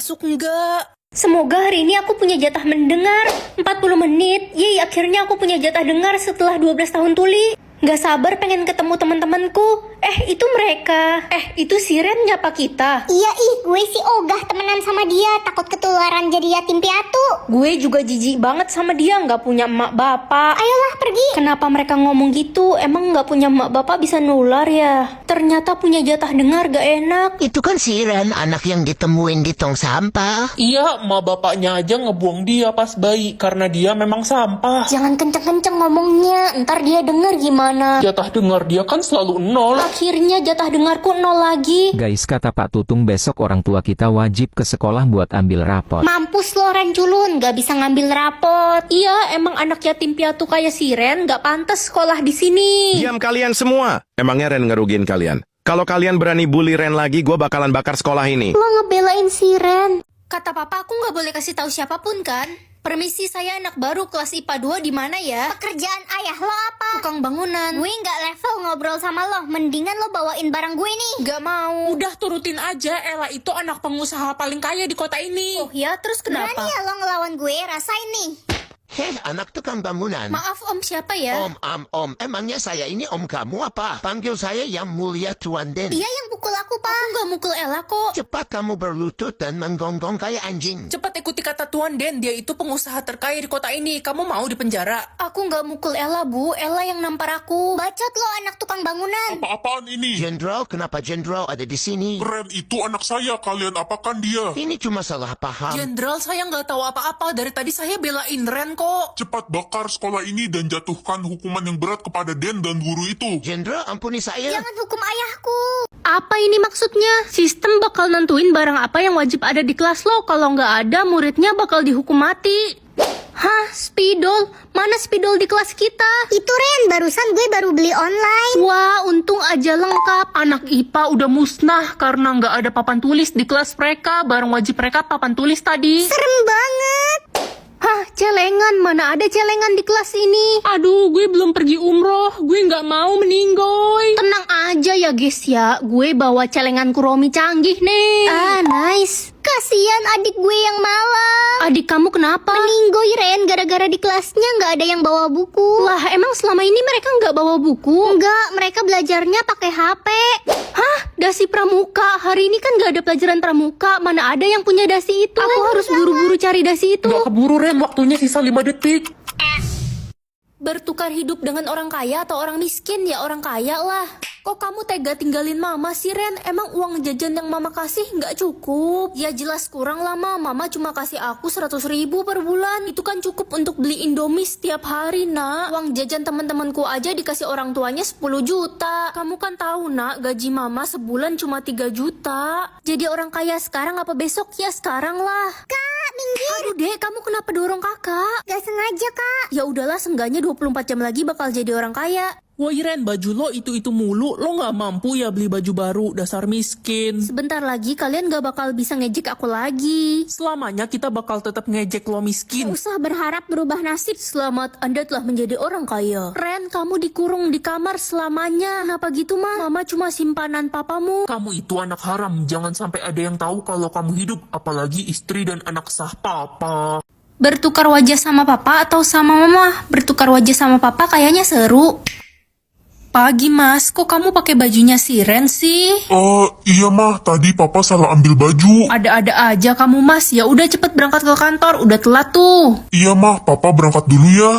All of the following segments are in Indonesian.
Masuk enggak? Semoga hari ini aku punya jatah mendengar 40 menit. Yeay, akhirnya aku punya jatah dengar setelah 12 tahun tuli. Gak sabar pengen ketemu teman-temanku. Itu mereka. Itu Siren nyapa kita. Iya gue sih ogah temenan sama dia, takut ketularan jadi yatim piatu. Gue juga jijik banget sama dia, gak punya emak bapak. Ayolah pergi. Kenapa mereka ngomong gitu? Emang gak punya emak bapak bisa nular ya? Ternyata punya jatah dengar gak enak. Itu kan Siren, anak yang ditemuin di tong sampah. Iya, emak bapaknya aja ngebuang dia pas bayi karena dia memang sampah. Jangan kenceng-kenceng ngomongnya, ntar dia denger gimana. Jatah dengar dia kan selalu 0. Akhirnya jatah dengarku 0 lagi. Guys, kata Pak Tutung, besok orang tua kita wajib ke sekolah buat ambil rapot. Mampus lo Ranculun, gak bisa ngambil rapot. Iya, emang anak yatim piatu kayak Siren gak pantas sekolah di sini. Diam kalian semua. Emangnya Ren ngerugiin kalian? Kalau kalian berani bully Ren lagi, gue bakalan bakar sekolah ini. Lo ngebelain Siren. Kata papa aku gak boleh kasih tahu siapapun kan? Permisi, saya anak baru kelas IPA 2 di mana ya? Pekerjaan ayah lo apa? Tukang bangunan. Gue nggak level ngobrol sama lo, mendingan lo bawain barang gue nih. Gak mau. Udah turutin aja, Ella itu anak pengusaha paling kaya di kota ini. Oh ya, terus Berani kenapa? ya lo ngelawan gue, rasain nih. Heh, anak tukang bangunan. Maaf om, siapa ya? Om, emangnya saya ini om kamu apa? Panggil saya yang mulia Tuan Den. Dia yang pukul aku, Pak. Aku gak mukul Ella kok. Cepat kamu berlutut dan menggonggong kayak anjing. Cepat ikuti kata Tuan Den, dia itu pengusaha terkaya di kota ini. Kamu mau di penjara? Aku gak mukul Ella, Bu. Ella yang nampar aku. Bacot lo anak tukang bangunan. Apa-apaan ini? Jenderal, kenapa Jenderal ada di sini? Ren itu anak saya, kalian apakan dia? Ini cuma salah paham. Jenderal, saya nggak tahu apa-apa. Dari tadi saya belain Ren kok. Cepat bakar sekolah ini dan jatuhkan hukuman yang berat kepada Den dan guru itu. Jenderal, ampuni saya. Jangan hukum ayahku. Apa ini maksudnya? Sistem bakal nentuin barang apa yang wajib ada di kelas lo. Kalau nggak ada, muridnya bakal dihukum mati. Hah? Spidol? Mana spidol di kelas kita? Itu Ren, barusan gue baru beli online. Wah, untung aja lengkap. Anak IPA udah musnah karena nggak ada papan tulis di kelas mereka. Barang wajib mereka papan tulis tadi. Serem banget. Hah, celengan? Mana ada celengan di kelas ini? Aduh, gue belum pergi umroh. Gue nggak mau meninggoy. Tenang aja ya guys ya, gue bawa celengan Kuromi canggih nih. Nice. Kasian adik gue yang malang. Adik kamu kenapa? Meninggoy Ren, gara-gara di kelasnya nggak ada yang bawa buku. Lah, emang selama ini mereka nggak bawa buku? Enggak, mereka belajarnya pakai HP. Hah? Dasi pramuka? Hari ini kan nggak ada pelajaran pramuka. Mana ada yang punya dasi itu? Aku harus buru-buru cari dasi itu. Nggak keburu Ren, waktunya sisa 5 detik. Bertukar hidup dengan orang kaya atau orang miskin? Ya orang kaya lah. Kok kamu tega tinggalin mama sih Ren? Emang uang jajan yang mama kasih nggak cukup? Ya jelas kurang lah mama cuma kasih aku 100.000 per bulan. Itu kan cukup untuk beli Indomie setiap hari nak. Uang jajan teman-temanku aja dikasih orang tuanya 10 juta. Kamu kan tahu nak, gaji mama sebulan cuma 3 juta. Jadi orang kaya sekarang apa besok? Ya sekarang lah. Kak, minggir. Aduh dek, kamu kenapa dorong kakak? Gak sengaja, Kak. Ya udahlah, seenggaknya 24 jam lagi bakal jadi orang kaya. Woi Ren, baju lo itu mulu. Lo nggak mampu ya beli baju baru, dasar miskin. Sebentar lagi kalian gak bakal bisa ngejek aku lagi. Selamanya kita bakal tetap ngejek lo miskin. Gak usah berharap berubah nasib. Selamat, Anda telah menjadi orang kaya. Ren, kamu dikurung di kamar selamanya. Kenapa gitu mah? Mama cuma simpanan papamu. Kamu itu anak haram, jangan sampai ada yang tahu kalau kamu hidup, apalagi istri dan anak sah papa. Bertukar wajah sama papa atau sama mama? Bertukar wajah sama papa kayaknya seru. Pagi mas, kok kamu pakai bajunya Siren sih? Iya mah, tadi papa salah ambil baju. Ada-ada aja kamu mas. Ya udah cepet berangkat ke kantor, udah telat tuh. Iya mah, papa berangkat dulu ya.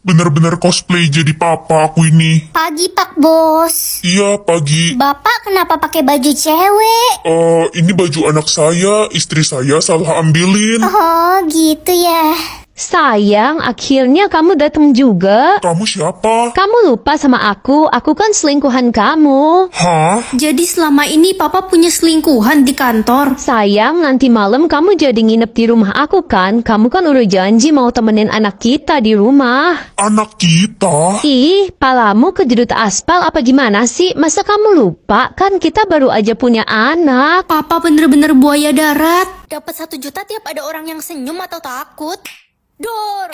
Bener-bener cosplay jadi papa aku ini. Pagi, Pak Bos. Iya, pagi. Bapak kenapa pakai baju cewek? Ini baju anak saya, istri saya salah ambilin. Oh, gitu ya. Sayang, akhirnya kamu datang juga. Kamu siapa? Kamu lupa sama aku kan selingkuhan kamu. Hah? Jadi selama ini papa punya selingkuhan di kantor. Sayang, nanti malam kamu jadi nginep di rumah aku kan? Kamu kan udah janji mau temenin anak kita di rumah. Anak kita? Ih, palamu kejedut aspal apa gimana sih? Masa kamu lupa? Kan kita baru aja punya anak. Papa bener-bener buaya darat. Dapat 1 juta tiap ada orang yang senyum atau takut. Dor!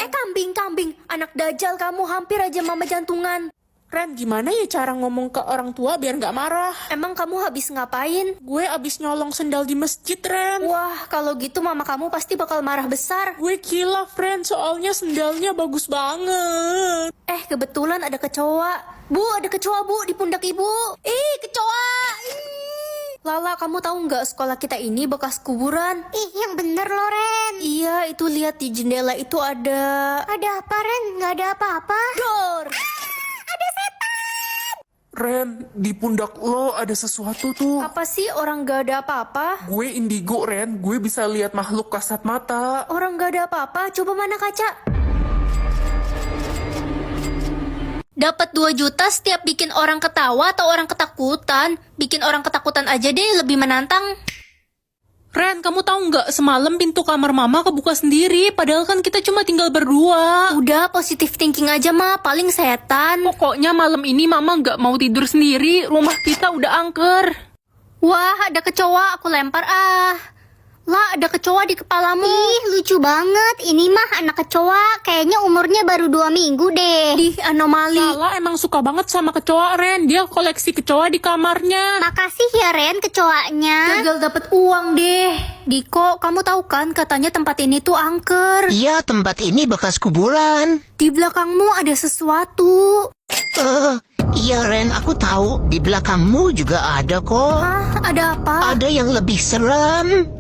Kambing. Anak dajal kamu, hampir aja mama jantungan. Ren, gimana ya cara ngomong ke orang tua biar nggak marah? Emang kamu habis ngapain? Gue abis nyolong sendal di masjid, Ren. Wah, kalau gitu mama kamu pasti bakal marah besar. Gue kilaf, Ren, soalnya sendalnya bagus banget. Kebetulan ada kecoa. Bu, ada kecoa, Bu, di pundak ibu. Kecoa! Ih. Lala, kamu tahu nggak sekolah kita ini bekas kuburan? Ih, yang bener loh, Ren. Iya, itu lihat di jendela itu ada... Ada apa, Ren? Nggak ada apa-apa. Dor! Ren, di pundak lo ada sesuatu tuh. Apa sih orang gak ada apa-apa? Gue indigo, Ren. Gue bisa lihat makhluk kasat mata. Orang gak ada apa-apa, coba mana kaca? Dapat 2 juta setiap bikin orang ketawa atau orang ketakutan. Bikin orang ketakutan aja deh, lebih menantang. Ren, kamu tahu nggak semalam pintu kamar mama kebuka sendiri, padahal kan kita cuma tinggal berdua. Udah, positive thinking aja mah, paling setan. Pokoknya malam ini mama nggak mau tidur sendiri, rumah kita udah angker. Wah, ada kecoa, aku lempar Lah, ada kecoa di kepalamu. Ih, lucu banget. Ini mah anak kecoa. Kayaknya umurnya baru 2 minggu deh. Di anomali. Lala emang suka banget sama kecoa, Ren. Dia koleksi kecoa di kamarnya. Makasih ya, Ren, kecoanya. Gagal dapet uang deh. Diko, kamu tahu kan katanya tempat ini tuh angker. Iya, tempat ini bekas kuburan. Di belakangmu ada sesuatu. Iya Ren, aku tahu. Di belakangmu juga ada kok. Hah, ada apa? Ada yang lebih serem.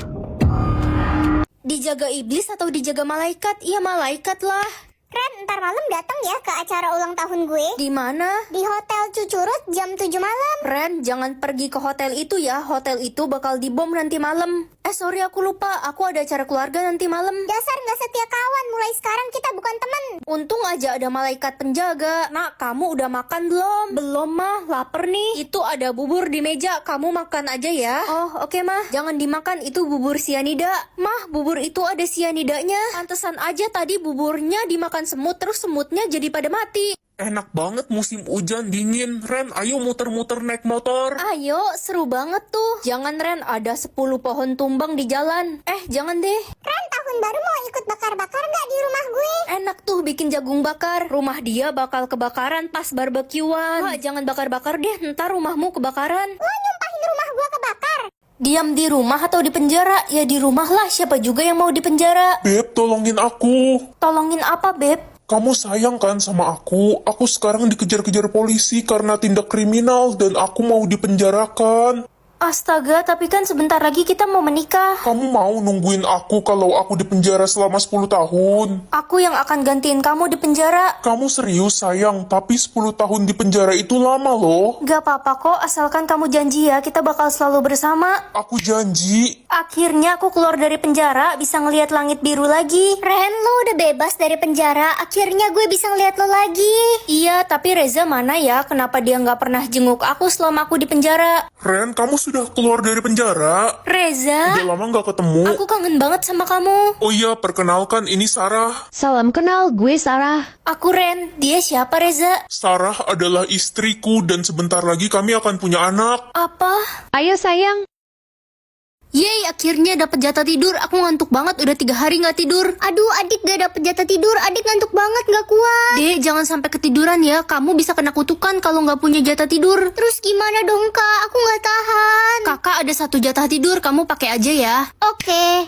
Dijaga iblis atau dijaga malaikat? Iya, malaikat lah. Ren, ntar malam datang ya ke acara ulang tahun gue. Di mana? Di Hotel Cucurut jam 7 malam. Ren, jangan pergi ke hotel itu ya. Hotel itu bakal dibom nanti malam. Sorry, aku lupa. Aku ada acara keluarga nanti malam. Dasar nggak setia kawan. Mulai sekarang kita bukan teman. Untung aja ada malaikat penjaga. Nak, kamu udah makan belum? Belum, mah. Lapar nih. Itu ada bubur di meja. Kamu makan aja ya. Oh, oke, mah. Jangan dimakan. Itu bubur sianida. Mah, bubur itu ada sianidanya. Pantesan aja tadi buburnya dimakan semut, terus semutnya jadi pada mati. Enak banget musim hujan dingin. Ren, ayo muter-muter naik motor. Ayo, seru banget tuh. Jangan, Ren, ada 10 pohon tumbang di jalan. Jangan deh. Ren, tahun baru mau ikut bakar-bakar nggak di rumah gue? Enak tuh bikin jagung bakar. Rumah dia bakal kebakaran pas barbekyuan. Wah, jangan bakar-bakar deh, ntar rumahmu kebakaran. Lo nyumpahin rumah gue kebakar. Diam di rumah atau di penjara? Ya di rumah lah, siapa juga yang mau di penjara. Beb, tolongin aku. Tolongin apa, Beb? Kamu sayang kan sama aku? Aku sekarang dikejar-kejar polisi karena tindak kriminal dan aku mau dipenjarakan. Astaga, tapi kan sebentar lagi kita mau menikah. Kamu mau nungguin aku kalau aku dipenjara selama 10 tahun? Aku yang akan gantiin kamu di penjara. Kamu serius sayang, tapi 10 tahun di penjara itu lama loh. Gak apa-apa kok, asalkan kamu janji ya kita bakal selalu bersama. Aku janji. Akhirnya aku keluar dari penjara, bisa ngelihat langit biru lagi. Ren, lo udah bebas dari penjara. Akhirnya gue bisa ngeliat lo lagi. Iya, tapi Reza mana ya? Kenapa dia nggak pernah jenguk aku selama aku di penjara? Ren, kamu sudah keluar dari penjara? Reza, Udah lama nggak ketemu. aku kangen banget sama kamu. Oh iya, perkenalkan ini Sarah. Salam kenal, gue Sarah. Aku Ren, dia siapa Reza? Sarah adalah istriku dan sebentar lagi kami akan punya anak. Apa? Ayo sayang. Yeay, akhirnya dapat jatah tidur. Aku ngantuk banget, udah 3 hari nggak tidur. Aduh, adik gak dapet jatah tidur. Adik ngantuk banget, gak kuat. Dek, jangan sampai ketiduran ya. Kamu bisa kena kutukan kalau nggak punya jatah tidur. Terus gimana dong, Kak? Aku gak tahan. Kakak ada 1 jatah tidur, kamu pakai aja ya. Oke.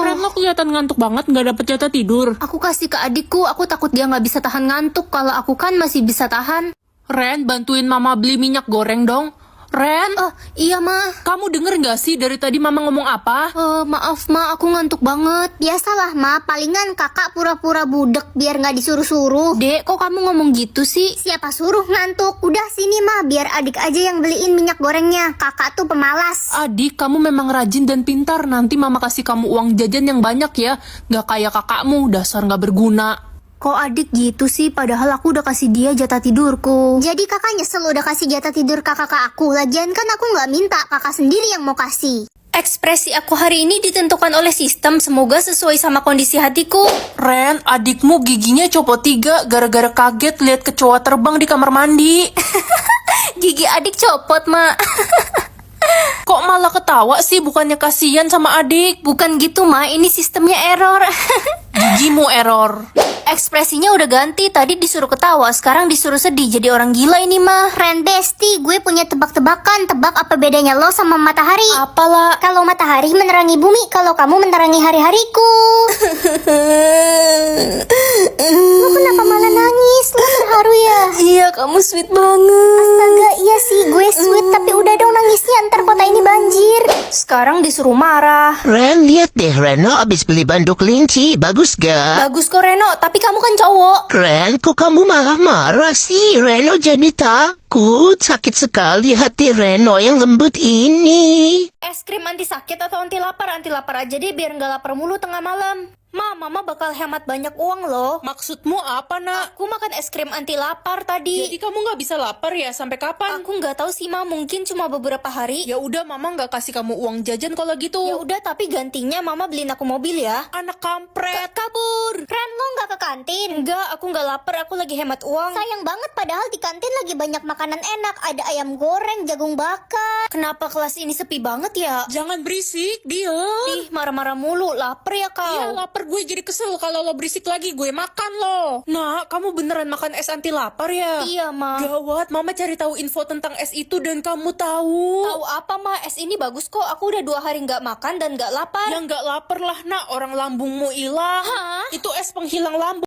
Ren, lo kelihatan ngantuk banget, nggak dapet jatah tidur. Aku kasih ke adikku, aku takut dia nggak bisa tahan ngantuk. Kalau aku kan masih bisa tahan. Ren, bantuin mama beli minyak goreng dong. Ren, Oh, iya Ma. kamu denger nggak sih dari tadi mama ngomong apa? Maaf Ma, aku ngantuk banget. Biasalah, Ma. Palingan kakak pura-pura budek biar gak disuruh-suruh. Dek, kok kamu ngomong gitu sih? Siapa suruh ngantuk? Udah sini, Ma. Biar adik aja yang beliin minyak gorengnya. Kakak tuh pemalas. Adik, kamu memang rajin dan pintar. Nanti mama kasih kamu uang jajan yang banyak ya. Nggak kayak kakakmu, dasar nggak berguna. Kok adik gitu sih? Padahal aku udah kasih dia jatah tidurku. Jadi kakak nyesel udah kasih jatah tidur kakak ke aku. Lagian kan aku gak minta, kakak sendiri yang mau kasih. Ekspresi aku hari ini ditentukan oleh sistem. Semoga sesuai sama kondisi hatiku. Ren, adikmu giginya copot 3 gara-gara kaget lihat kecoa terbang di kamar mandi. Gigi adik copot, Ma. Kok malah ketawa sih, bukannya kasihan sama adik? Bukan gitu, Ma. Ini sistemnya error. Gigimu error. Ekspresinya udah ganti, tadi disuruh ketawa, sekarang disuruh sedih, jadi orang gila ini mah. Ren Besti, gue punya tebak-tebakan. Tebak apa bedanya lo sama matahari? Apalah. Kalau matahari menerangi bumi, kalau kamu menerangi hari-hariku. Lo kenapa malah nangis? Lo terharu ya? Iya, kamu sweet banget. Astaga, iya sih, gue sweet. Tapi udah dong nangisnya, ntar kota ini banjir. Sekarang disuruh marah. Ren, lihat deh Reno abis beli banduk kelinci. Bagus gak? Bagus kok Reno, tapi kamu kan cowok. Ren, kok kamu malah marah sih? Reno jadi takut. Sakit sekali hati Reno yang lembut ini. Es krim anti sakit atau anti lapar? Anti lapar aja deh biar nggak lapar mulu tengah malam. Mama bakal hemat banyak uang loh. Maksudmu apa, nak? Aku makan es krim anti lapar tadi. Jadi kamu nggak bisa lapar ya? Sampai kapan? Aku nggak tahu sih, Ma. Mungkin cuma beberapa hari. Ya udah, Mama nggak kasih kamu uang jajan kalau gitu. Ya udah, tapi gantinya Mama beliin aku mobil ya. Anak kampret. Kabur. Ren, lo nggak ke kantin? Enggak, aku nggak lapar. Aku lagi hemat uang. Sayang banget, padahal di kantin lagi banyak makanan enak. Ada ayam goreng, jagung bakar. Kenapa kelas ini sepi banget ya? Jangan berisik, diam. Ih, marah-marah mulu. Lapar ya kau? Iya, lapar, gue jadi kesel kalau lo berisik lagi, gue makan lo. Nah, kamu beneran makan es anti lapar ya? Iya, Ma. Gawat, Mama cari tahu info tentang es itu dan kamu tahu. Tahu apa, Ma? Es ini bagus kok. Aku udah 2 hari nggak makan dan nggak lapar. Ya nggak lapar lah, nak. Orang lambungmu hilang. Hah? Itu es penghilang lambung.